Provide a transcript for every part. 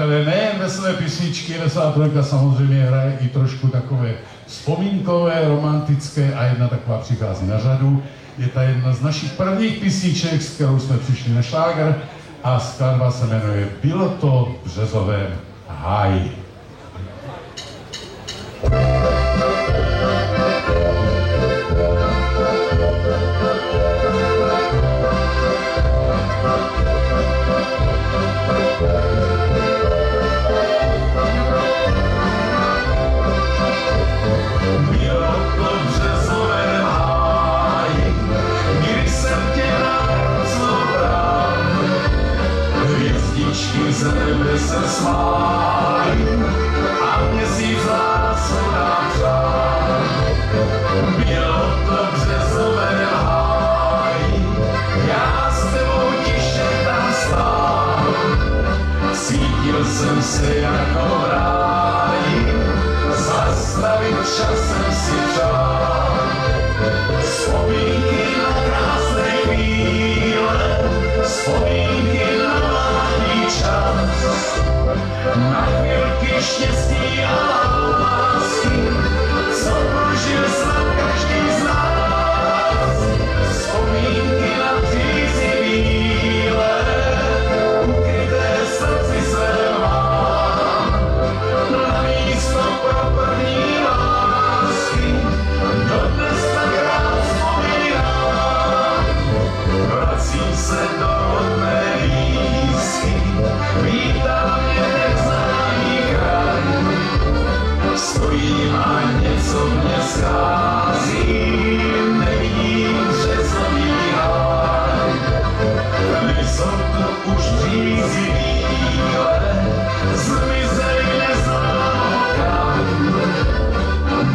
ale nejen veselé písničky, Veselá trojka samozřejmě hraje i trošku takové vzpomínkové, romantické a jedna taková přichází na řadu. Je to jedna z našich prvních písniček, s kterou jsme přišli na šláger a skladba se jmenuje Bylo to v březovém háji. Z nebe se smájí a měsíc lásku nám přál. Bylo to v březovém háji, já s tebou tiše tam stál. Cítil jsem se jako v ráji, zastavit čas jsem si přál. Vzpomínky na krásné chvíle, vzpomínky na mládí čas, na chvilky štěstí a lásky, co prožil snad každý z nás. Vzpomínky na přízí bílé, ukryté srdci své mám, na místo pro první lásky, dodnes tak rád vzpomínám. Vracím se do rodné výsky, vítá mě neznámý kraj. Stojím a něco mě schází, nevidím březový háj. Vysotu už řízí bíle, zmizej neznámo kam.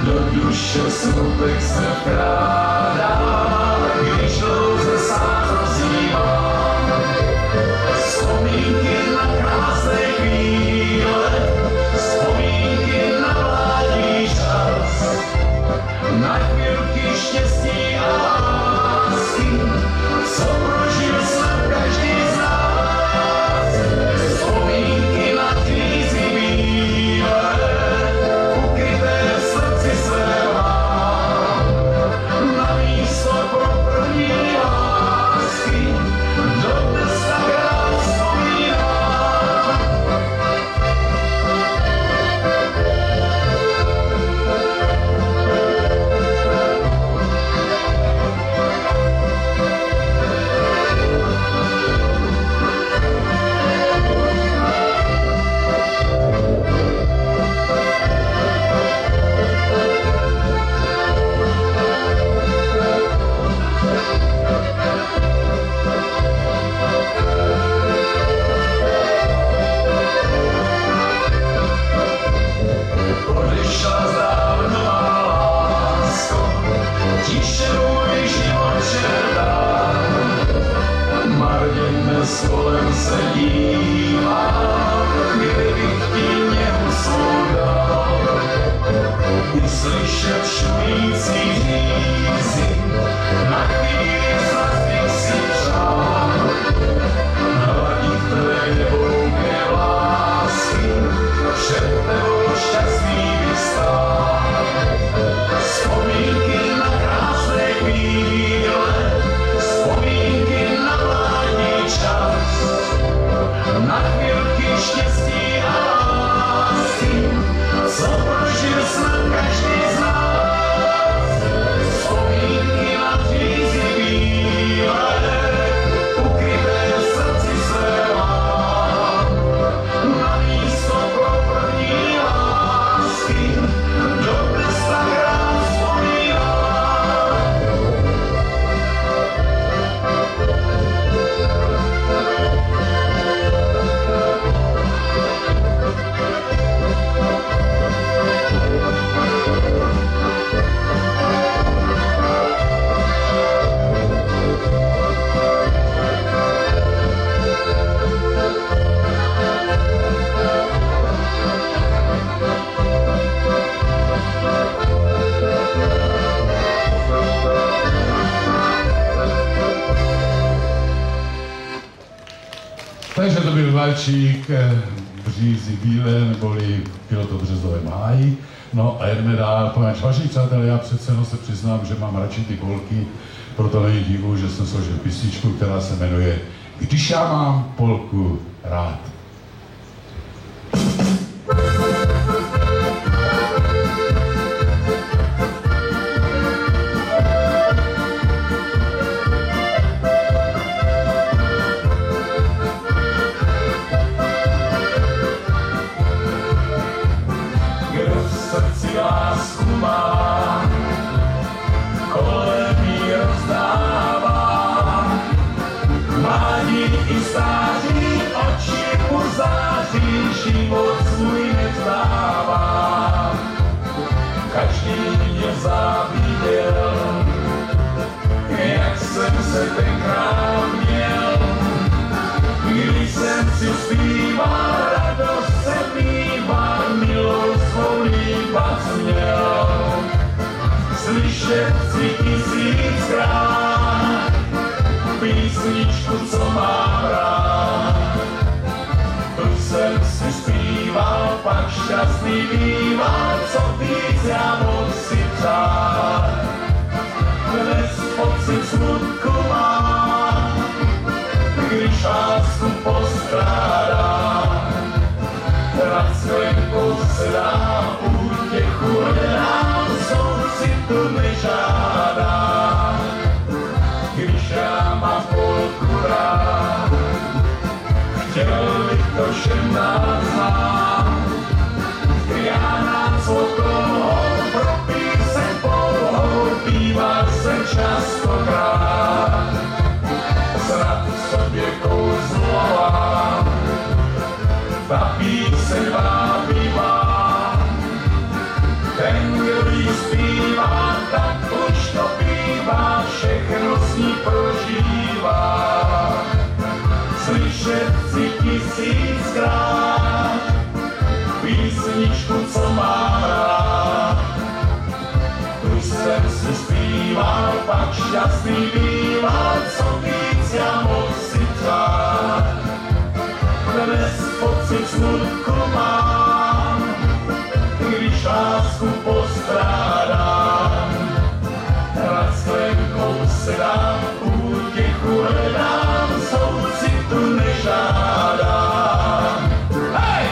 Do duše smutek se vkrádá, když dlouze sám rozjímám. Vzpomínky na krásné chvíle, vzpomínky na mládí čas, na chvilky štěstí a lásky, co prožil snad každý z nás. Vzpomínky na kvízy bílé, ukryté v srdci své mám, na místo pro první lásky, dodnes tak rád vzpomínám. Odešla dávno má lásko, tiše můj život čertá. Marně dnes kolem se dívám, kdybych ti něhu svou dal. Uslyšet šumící řízy, na chvíli zas bych si přál. Hladit tvé hlouké lásky, před tebou šťastný bych stál. Vzpomínky na krásné chvíle, vzpomínky na mládí čas, na chvilky štěstí a lásky, co prožil snad každý z nás. Vzpomínky na přízí bílé, ukryté v srdci své mám, na místo pro první lásky, dodnes tak rád vzpomínám. Takže to byl valčík břízy bílé, neboli bylo to v Březovém háji. No a jdeme dál, poněvadž vaši přátelé, já přece jenom se přiznám, že mám radši ty polky, proto není divu, že jsem složil písničku, která se jmenuje Když já mám polku rád. Lásku má, kolem jí rozdává, mládí i stáří, oči mu září, život svůj nevzdává. Každý mě záviděl, jak jsem se tenkrát měl, když jsem si zpíval, radost se mýval, milou svou líbat směl. Slyšet si tisíckrát písničku, co mám rád. Tu jsem si zpíval, pak šťastný býval, co víc já mohl si přát. Dnes pocit smutku mám, když lásku postrádám. Nad sklenkou se dám, útěchu hledám, soucitu nežádám. Když já mám polku rád, chtěl bych to všem dát znát. Já nás okolo pro píseň pouhou býval jsem častokrát. Snad v sobě kouzlová, ta píseň vábivá. Ten, kdo jí zpívá, tak už to bývá, všechno s ní prožívá. Slyšet si tisíckrát písničku, co mám rád. Tu jsem si zpíval, pak šťastný býval, co víc já mohl si přát. Dnes pocit smutku mám, když lásku postrádám. Nad sklenkou se dám, útěchu hledám, soucitu nežádám. Hej!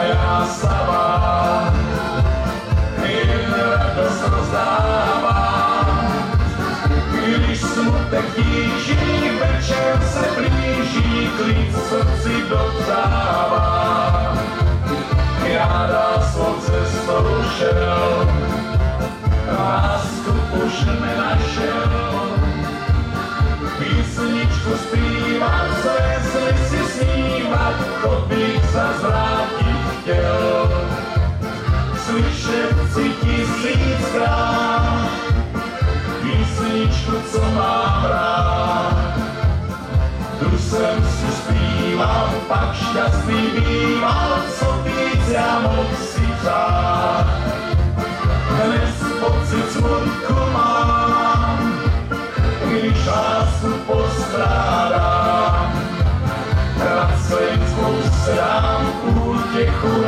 Jásavá, jen radost rozdává. Když smutek tíží, večer se blíží, klid v srdci dopřává. Já dál svou cestou šel, lásku už nenašel. Písničku zpívat, své si snívat, to bych zas vrátit chtěl. Slyšet si tisíckrát písničku, co mám rád. Tu jsem si zpíval, pak šťastný býval, co víc já mohl si přát. Dnes pocit smutku mám, když lásku postrádám. Nad sklenkou se dám, útěchu